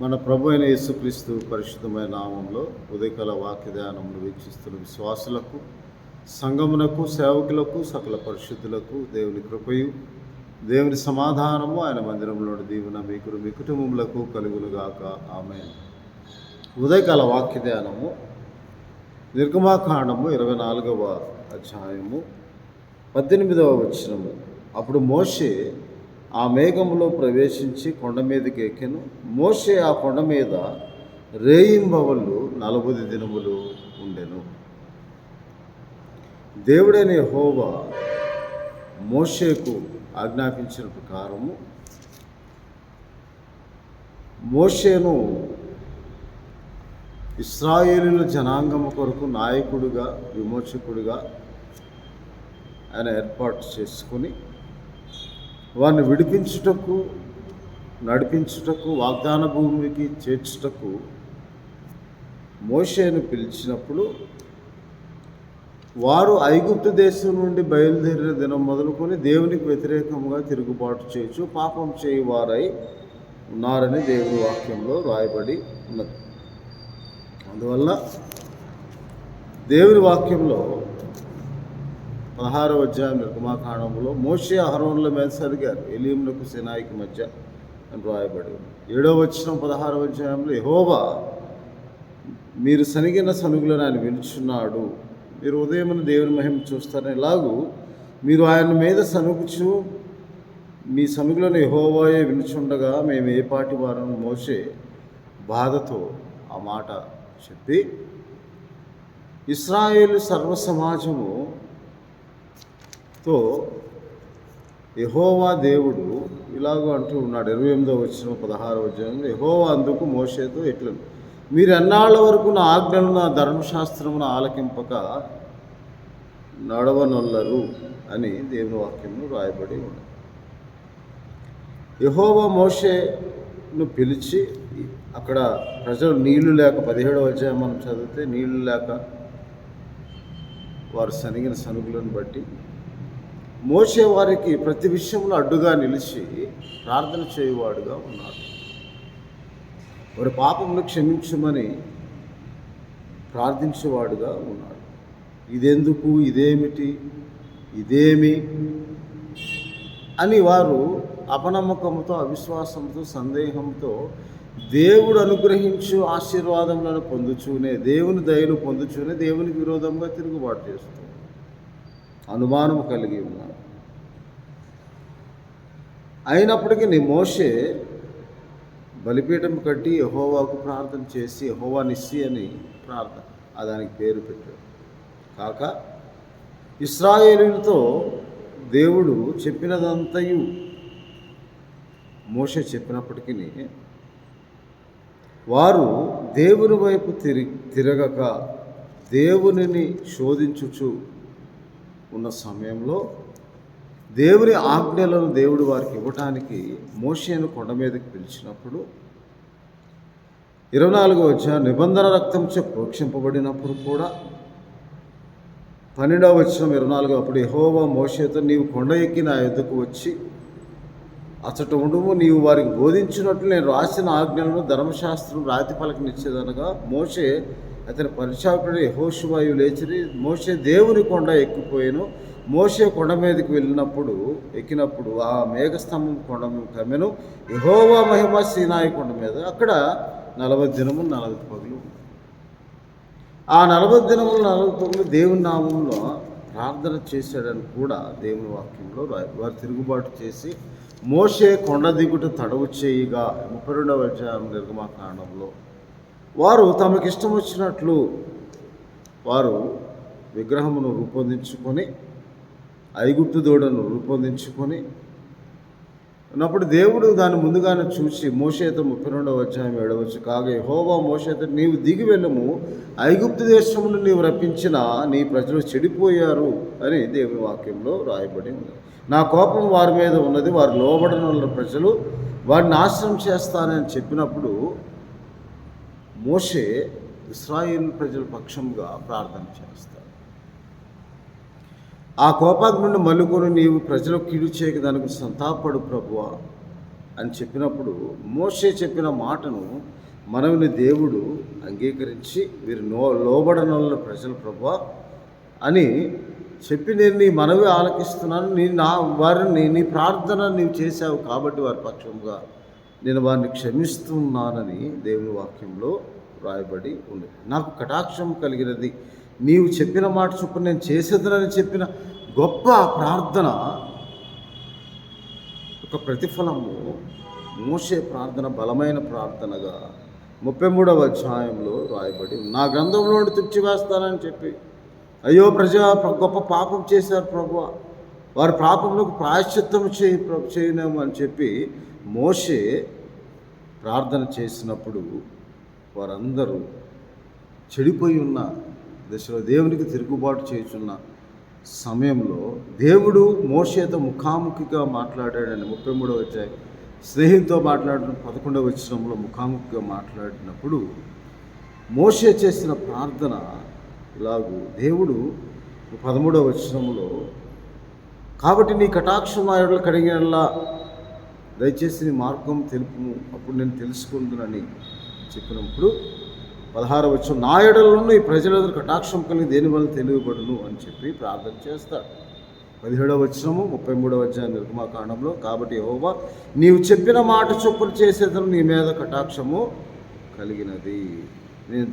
మన ప్రభు అయిన యేసుక్రీస్తు పరిశుద్ధమైన నామంలో ఉదయకాల వాక్య ధ్యానమును వీక్షిస్తున్న విశ్వాసులకు, సంఘమునకు, సేవకులకు, సకల పరిశుద్ధులకు దేవుని కృపయు, దేవుని సమాధానము ఆయన మందిరంలోని దీవెన మీకు మీ కుటుంబములకు కలుగునుగాక. ఆమేన్. ఉదయకాల వాక్య ధ్యానము నిర్గమాకాండము 24వ అధ్యాయము 18వ వచనము. అప్పుడు మోషే ఆ మేఘములో ప్రవేశించి కొండ మీదకి ఎక్కెను. మోషే ఆ కొండ మీద రేయింబవళ్ళు 40 దినములు ఉండెను. దేవుడైన యెహోవా మోషేకు ఆజ్ఞాపించిన ప్రకారము మోషేను ఇశ్రాయేలీయుల జనాంగము కొరకు నాయకుడిగా, విమోచకుడిగా ఆయన ఏర్పాటు చేసుకుని వారిని విడిపించుటకు, నడిపించుటకు, వాగ్దాన భూమికి చేర్చుటకు మోషేను పిలిచినప్పుడు వారు ఐగుప్తు దేశం నుండి బయలుదేరిన దినం మొదలుకొని దేవునికి వ్యతిరేకంగా తిరుగుబాటు చేయొచ్చు, పాపం చేయువారై ఉన్నారని దేవుని వాక్యంలో రాయబడి ఉన్నది. అందువల్ల దేవుని వాక్యంలో 16వ అధ్యాయం నిర్గమాకాండంలో మోషే అహరోనుల మీద సరిగారు, ఎలీమునకు సినాయికి మధ్య అని రాయబడి ఉంది. 7వ వచనం 16వ అధ్యాయంలో యెహోవా మీరు సనిగిన సనుగులను ఆయన వినుచున్నాడు. మీరు ఉదయమున దేవుని మహిమ చూస్తారని ఎలాగూ మీరు ఆయన మీద సనుగుచు మీ సనుగులను యెహోవాయే వినుచుండగా మేము ఏ పాటి వారని మోషే బాధతో ఆ మాట చెప్పి ఇశ్రాయేలు సర్వ సమాజముతో యెహోవా దేవుడు ఇలాగూ అంటూ ఉన్నాడు. 28వ వచనం 16వ అధ్యాయంలో యెహోవా అందుకు మోషేతో ఇట్లను, మీరు ఎన్నాళ్ళ వరకు నా ఆజ్ఞలను, నా ధర్మశాస్త్రమును ఆలకింపక నడవనొల్లరు అని దేవుని వాక్యంలో రాయబడి ఉన్నది. యెహోవా మోషేను పిలిచి అక్కడ ప్రజలు నీళ్లు లేక 17వ అధ్యాయం మనం చదివితే నీళ్లు లేక వారు సనిగిన సనుగులను బట్టి మోషే వారికి ప్రతి విషయంలో అడ్డుగా నిలిచి ప్రార్థన చేయువాడుగా ఉన్నాడు. వారి పాపమును క్షమించమని ప్రార్థించేవాడుగా ఉన్నాడు. ఇదెందుకు, ఇదేమిటి, ఇదేమి అని వారు అపనమ్మకంతో, అవిశ్వాసంతో, సందేహంతో దేవుడు అనుగ్రహించు ఆశీర్వాదములను పొందుచూనే, దేవుని దయను పొందుచూనే దేవునికి విరోధంగా తిరుగుబాటు చేస్తూ అనుమానం కలిగి ఉన్నాడు. అయినప్పటికీ మోషే బలిపీఠం కట్టి యెహోవాకు ప్రార్థన చేసి యెహోవా నిస్సి అని ప్రార్థన దానికి పేరు పెట్టాడు. కాక ఇశ్రాయేలీయులతో దేవుడు చెప్పినదంతయు మోషే చెప్పినప్పటికీ వారు దేవుని వైపు తిరగక దేవునిని శోధించుచు ఉన్న సమయంలో దేవుని ఆజ్ఞలను దేవుడు వారికి ఇవ్వటానికి మోషేను కొండ మీదకి పిలిచినప్పుడు 24వ అధ్యాయం నిబంధన రక్తంచే ప్రోక్షింపబడినప్పుడు కూడా 12వ వచనం 24 అప్పుడు యెహోవా మోషేతో నీవు కొండ ఎక్కి నా యొద్దకు వచ్చి అచ్చట ఉండుము, నీవు వారికి బోధించినట్లు నేను రాసిన ఆజ్ఞలను ధర్మశాస్త్రం రాతి పలకనిచ్చేదనగా మోషే అతని పరిచారకుడు యెహోషువాయు లేచిరి. మోషే దేవుని కొండ ఎక్కిపోయాను. మోషే కొండ మీదకి ఎక్కినప్పుడు ఆ మేఘస్తంభం కొండ కమ్మెను. యెహోవా మహిమ సీనాయి కొండ మీద. అక్కడ 40 దినములు 40 పగులు. ఆ 40 దినములు 40 పగులు దేవుని నామంలో ప్రార్థన చేశాడని కూడా దేవుని వాక్యంలో వారు తిరుగుబాటు చేసి మోషే కొండ దిగుట తడవు చేయగా 32వ అధ్యాయం నిర్గమాకాండంలో వారు తమకిష్టం వచ్చినట్లు వారు విగ్రహమును రూపొందించుకొని, ఐగుప్తు దూడను రూపొందించుకొని ఉన్నప్పుడు దేవుడు దాన్ని ముందుగానే చూసి మోషేతో 32వ అధ్యాయం 7వ వచనం కాగా యెహోవా మోషేతో నీవు దిగి వెళ్ళము, ఐగుప్తు దేశమును నీవు రప్పించిన నీ ప్రజలు చెడిపోయారు అని దేవుని వాక్యంలో రాయబడి ఉంది. నా కోపం వారి మీద ఉన్నది, వారు లోబడనున్న ప్రజలు, వారిని నాశనం చేస్తానని చెప్పినప్పుడు మోషే ఇశ్రాయేలు ప్రజల పక్షంగా ప్రార్థన చేస్తాడు. ఆ కోపాగ్ని నుండి మలుకొని నీవు ప్రజలకు కీడు చేయక దానికి సంతాపడు ప్రభువా, అని చెప్పినప్పుడు మోషే చెప్పిన మాటను మనవిని దేవుడు అంగీకరించి వీరు లోబడనొల్ల ప్రజలు ప్రభువా అని చెప్పి నేను నీ మనవి ఆలకిస్తున్నాను, వారిని నీ ప్రార్థన నీవు చేశావు కాబట్టి వారి పక్షంగా నేను వారిని క్షమిస్తున్నానని దేవుని వాక్యంలో రాయబడి ఉంది. నాకు కటాక్షం కలిగినది, నీవు చెప్పిన మాట చొప్పున నేను చేసేదనని చెప్పిన గొప్ప ప్రార్థన ఒక ప్రతిఫలము మోషే ప్రార్థన బలమైన ప్రార్థనగా 33వ అధ్యాయంలో రాయబడి, నా గ్రంథంలో తుడిచివేస్తానని చెప్పి, అయ్యో గొప్ప పాపం చేశారు ప్రభువా, వారి పాపములకు ప్రాయశ్చిత్తం చేయనేమో అని చెప్పి మోషే ప్రార్థన చేసినప్పుడు వారందరూ చెడిపోయి ఉన్న దశలో దేవునికి తిరుగుబాటు చేయుచున్న సమయంలో దేవుడు మోషేతో ముఖాముఖిగా మాట్లాడాడని 33వ అధ్యాయం, స్నేహితుతో మాట్లాడిన 11వ వచనంలో ముఖాముఖిగా మాట్లాడినప్పుడు మోషే చేసిన ప్రార్థన ఇలాగూ, దేవుడు 13వ వచనంలో, కాబట్టి నీ కటాక్షం నా ఎడల కడిగినలా దయచేసి నీ మార్గం తెలుపుము, అప్పుడు నేను తెలుసుకుందునని చెప్పినప్పుడు 16వ వచనం, నా ఎడలను ఈ ప్రజలందరూ కటాక్షం కలిగి దేని వల్ల తెలియబడును అని చెప్పి ప్రార్థన చేస్తాడు. 17వ వచనము 33వ అధ్యాయం నిర్గమాకాండంలో, కాబట్టి యెహోవా నీవు చెప్పిన మాట చొప్పున చేసేదను, నీ మీద కటాక్షము కలిగినది నేను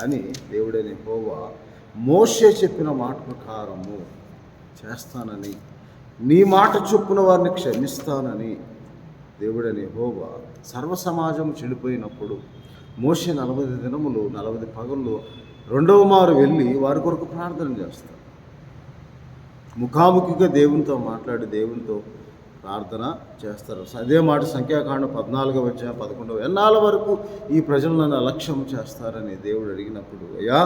అని దేవుడైన యెహోవా మోషే చెప్పిన మాట ప్రకారము చేస్తానని, నీ మాట చొప్పున వారిని క్షమిస్తానని దేవుడైన యెహోవా సర్వ సమాజం చెడిపోయినప్పుడు మోషే 40 దినములు 40 పగళ్ళు రెండవ మారు వెళ్ళి వారి కొరకు ప్రార్థన చేస్తాడు. ముఖాముఖిగా దేవునితో మాట్లాడి దేవునితో ప్రార్థన చేస్తారు. అదే మాట సంఖ్యాకాండం 14వ అధ్యాయం 11వ, ఎన్నాళ్ళ వరకు ఈ ప్రజలు నన్ను అలక్ష్యం చేస్తారని దేవుడు అడిగినప్పుడు, అయ్యా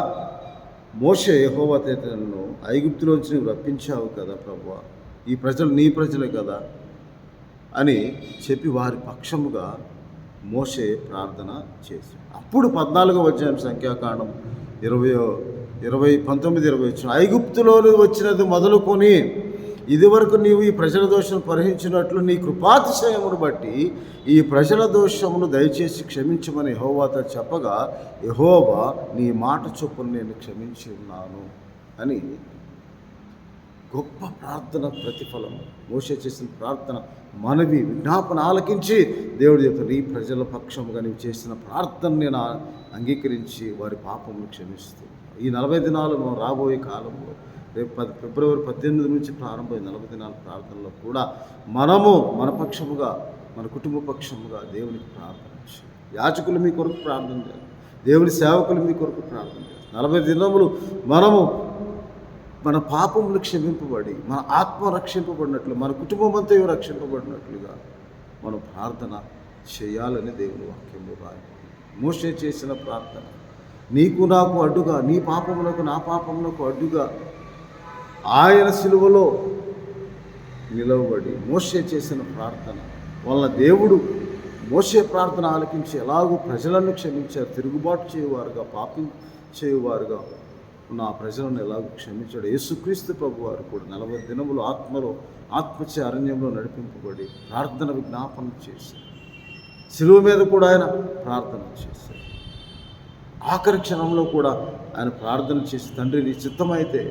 మోషే యెహోవా నన్ను ఐగుప్తులోంచి నువ్వు రప్పించావు కదా ప్రభువా, ఈ ప్రజలు నీ ప్రజలే కదా అని చెప్పి వారి పక్షముగా మోషే ప్రార్థన చేశాడు. అప్పుడు 14వ అధ్యాయం సంఖ్యాకాండం 19-20 ఐగుప్తులో వచ్చినది మొదలుకొని ఇదివరకు నీవు ఈ ప్రజల దోషం పరిహరించినట్లు నీ కృపాతిశయమును బట్టి ఈ ప్రజల దోషమును దయచేసి క్షమించమని యెహోవాతో చెప్పగా, యెహోవా నీ మాట చొప్పున నేను క్షమించి ఉన్నాను అని గొప్ప ప్రార్థన ప్రతిఫలము మోషే చేసిన ప్రార్థన మనవి విజ్ఞాపన ఆలకించి దేవుడు చెప్తాడు, ఈ ప్రజల పక్షముగా నీవు చేసిన ప్రార్థన నేను అంగీకరించి వారి పాపమును క్షమిస్తూ ఈ 40 దినాలు రాబోయే కాలంలో రేపు ఫిబ్రవరి 18 నుంచి ప్రారంభమైన 40 దినాల ప్రార్థనలో కూడా మనము మన పక్షముగా మన కుటుంబ పక్షముగా దేవునికి ప్రార్థన చేయాలి. యాజకులు మీ కొరకు ప్రార్థన చేయాలి, దేవుని సేవకులు మీ కొరకు ప్రార్థన చేయాలి. 40 దినములు మనము మన పాపములు క్షమింపబడి మన ఆత్మ రక్షింపబడినట్లు మన కుటుంబం అంతా రక్షింపబడినట్లుగా మనం ప్రార్థన చేయాలని దేవుని వాక్యంలో రాయి. మోషే చేసిన ప్రార్థన నీకు నాకు అడ్డుగా, నీ పాపములకు నా పాపములకు అడ్డుగా ఆయన సిలువలో నిలవబడి మోషే చేసిన ప్రార్థన వలన దేవుడు మోషే ప్రార్థన ఆలకించి ఎలాగూ ప్రజలను క్షమించారు. తిరుగుబాటు చేయువారుగా పాపం చేయువారుగా ఉన్న ఆ ప్రజలను ఎలాగో క్షమించాడు. యేసుక్రీస్తు ప్రభు వారు కూడా 40 దినములు ఆత్మచే అరణ్యంలో నడిపింపబడి ప్రార్థన విజ్ఞాపన చేశారు. శిలువ మీద కూడా ఆయన ప్రార్థన చేశారు. ఆఖరి క్షణంలో కూడా ఆయన ప్రార్థన చేసి, తండ్రి నీ చిత్తమైతే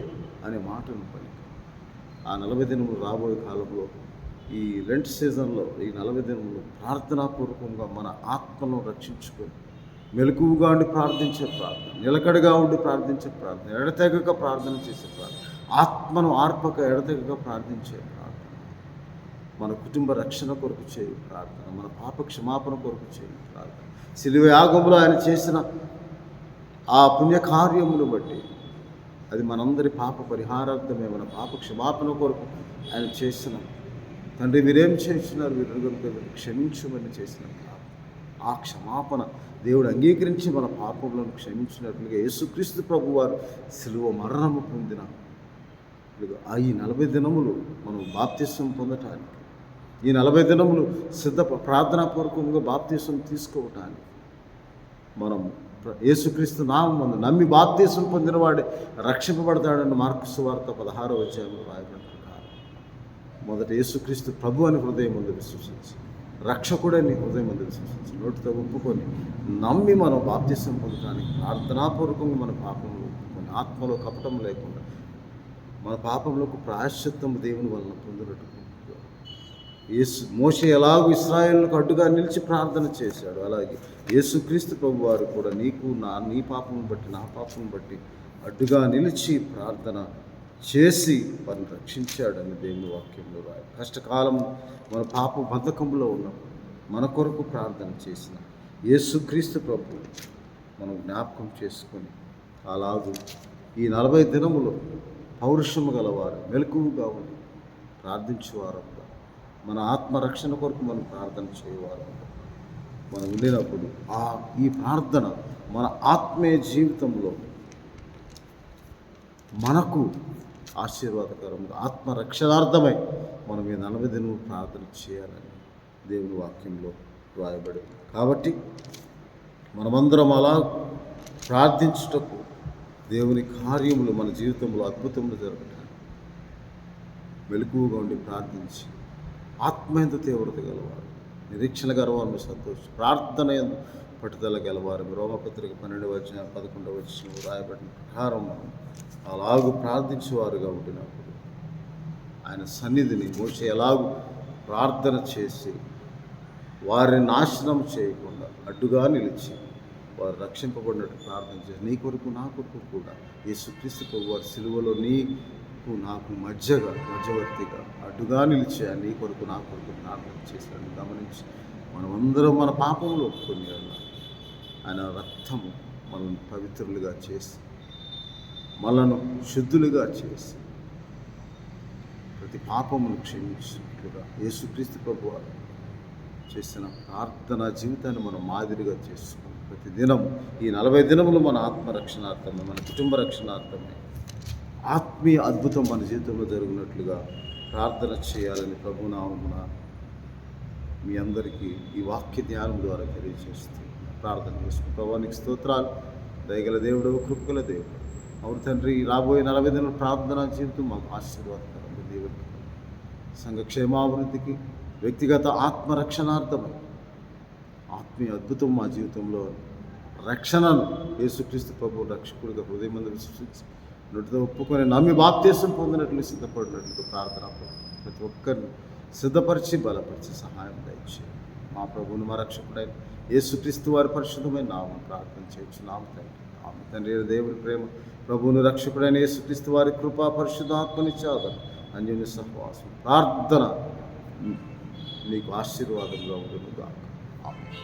అనే మాటను పలికి ఆ 40 దినములు రాబోయే కాలంలో ఈ లెంట్ సీజన్లో ఈ 40 దినములు ప్రార్థనాపూర్వకంగా మన ఆత్మను రక్షించుకొని మెలకువగా ఉండి ప్రార్థించే ప్రార్థన, నిలకడగా ఉండి ప్రార్థించే ప్రార్థన, ఎడతెగక ప్రార్థన చేసే ప్రార్థన, ఆత్మను ఆర్పక ఎడతెగక ప్రార్థించే ప్రార్థన, మన కుటుంబ రక్షణ కొరకు చేయు ప్రార్థన, మన పాప క్షమాపణ కొరకు చేయు ప్రార్థన, శిలువ యాగంలో ఆయన చేసిన ఆ పుణ్యకార్యమును బట్టి అది మనందరి పాప పరిహారార్థమే, మన పాప క్షమాపణ కొరకు ఆయన చేసిన, తండ్రి వీరేం చేస్తున్నారు వీరు క్షమించమని చేసిన ఆ క్షమాపణ దేవుడు అంగీకరించి మన పాపములను క్షమించినట్లుగా యేసుక్రీస్తు ప్రభు వారు శిలువ మరణము పొందిన ఈ 40 దినములు మనం బాప్తిసం పొందటానికి, ఈ 40 దినములు ప్రార్థనాపూర్వకంగా బాప్తిసం తీసుకోవటానికి మనం యేసుక్రీస్తు నామమున నమ్మి బాప్తిసం పొందినవాడే రక్షింపబడతాడని మార్కు సువార్త 16వ అధ్యాయంలో రాయబడిన ప్రకారం మొదట యేసుక్రీస్తు ప్రభు అని హృదయం ముందు విశ్వసించి రక్షకుడని హృదయం మంది విశ్వసించి నోటితో ఒప్పుకొని నమ్మి మనం బాప్తిసం పొందడానికి ప్రార్థనాపూర్వకంగా మన పాపంలో ఒప్పుకొని ఆత్మలో కపటం లేకుండా మన పాపంలోకి ప్రాయశ్చిత్తం దేవుని వలన పొందినట్టు మోషే ఎలాగో ఇశ్రాయేలుకు అడ్డుగా నిలిచి ప్రార్థన చేశాడు, అలాగే యేసుక్రీస్తు ప్రభు వారు కూడా నీ పాపం బట్టి నా పాపం బట్టి అడ్డుగా నిలిచి ప్రార్థన చేసి వారిని రక్షించాడని దేవుని వాక్యంలో రాయాలి. కష్టకాలం మన పాప బంధకంలో ఉన్నప్పుడు మన కొరకు ప్రార్థన చేసిన యేసుక్రీస్తు ప్రభు మనం జ్ఞాపకం చేసుకొని అలాగూ ఈ 40 దినములు పౌరుషము గలవారు మెలకువగా ఉండి ప్రార్థించేవారు, మన ఆత్మరక్షణ కొరకు మనం ప్రార్థన చేయవారు మనం ఉండినప్పుడు ఈ ప్రార్థన మన ఆత్మీయ జీవితంలో మనకు ఆశీర్వాదకరంగా ఆత్మరక్షణార్థమై మనం ఈ 40 దినములు ప్రార్థన చేయాలని దేవుని వాక్యంలో రాయబడింది. కాబట్టి మనమందరం అలా ప్రార్థించుటకు దేవుని కార్యములు మన జీవితంలో అద్భుతములు జరగటానికి మెలకువగా ఉండి ప్రార్థించి ఆత్మయందు తీవ్రత గలవారు, నిరీక్షణ గలవారు, సంతోషం ప్రార్థన ఎందు పట్టుదల గలవారు. రోమపత్రిక 12:11 రాయబడిన ప్రకారం మనం అలాగూ ప్రార్థించేవారుగా ఉండినప్పుడు ఆయన సన్నిధిని మోషే ఎలాగూ ప్రార్థన చేసి వారిని నాశనం చేయకుండా అడ్డుగా నిలిచి వారు రక్షింపబడినట్టు ప్రార్థన చేసి నీ కొరకు నా కొరకు కూడా యేసుక్రీస్తు ప్రభు వారి సిలువలో నీకు నాకు మధ్యవర్తిగా అడ్డుగా నిలిచి నీ కొరకు నా కొరకు ప్రార్థన చేశాడని గమనించి మనమందరం మన పాపంలో ఒప్పుకొని ఆయన రక్తము మనల్ని పవిత్రులుగా చేసి మనను శుద్ధులుగా చేసి ప్రతి పాపమును క్షమించినట్లుగా యేసుక్రీస్తు ప్రభు వారు చేసిన ప్రార్థనా జీవితాన్ని మనం మాదిరిగా చేసుకుని ప్రతి దినం ఈ 40 దినములు మన ఆత్మరక్షణార్థమే, మన కుటుంబ రక్షణార్థమే ఆత్మీయ అద్భుతం మన జీవితంలో జరిగినట్లుగా ప్రార్థన చేయాలని ప్రభునామమున మీ అందరికీ ఈ వాక్య ధ్యానం ద్వారా తెలియజేస్తూ ప్రార్థన చేసుకుని ప్రభువానికి స్తోత్రాలు. దయగల దేవుడు, కృపగల దేవుడు, అవును తండ్రి, రాబోయే 40 దినాల ప్రార్థనా జీవితం మాకు ఆశీర్వాదకరంగా దేవుడికి సంఘ క్షేమాభివృద్ధికి వ్యక్తిగత ఆత్మరక్షణార్థమై ఆత్మీయ అద్భుతం మా జీవితంలో రక్షణను యేసుక్రీస్తు ప్రభు రక్షకుడిగా హృదయమందు విశ్వసించి నోటితో ఒప్పుకొని నమ్మి బాప్తీసం పొందినట్లు సిద్ధపడినట్లు ప్రార్థన ప్రతి ఒక్కరిని సిద్ధపరిచి బలపరిచి సహాయం దయచేయండి. మా ప్రభువును మా రక్షకుడైన యేసుక్రీస్తు వారి పరిశుద్ధమైన నామం ప్రార్థన చేయొచ్చు. ఆమె తండ్రి దేవుని ప్రేమ, ప్రభువును రక్షకుడైన యేసుక్రీస్తు వారి కృపా పరిశుద్ధాత్మనిచ్చాదన అన్యోన్య సహవాసం ప్రార్థన మీకు ఆశీర్వాదంగా ఉండును గాక. ఆమేన్.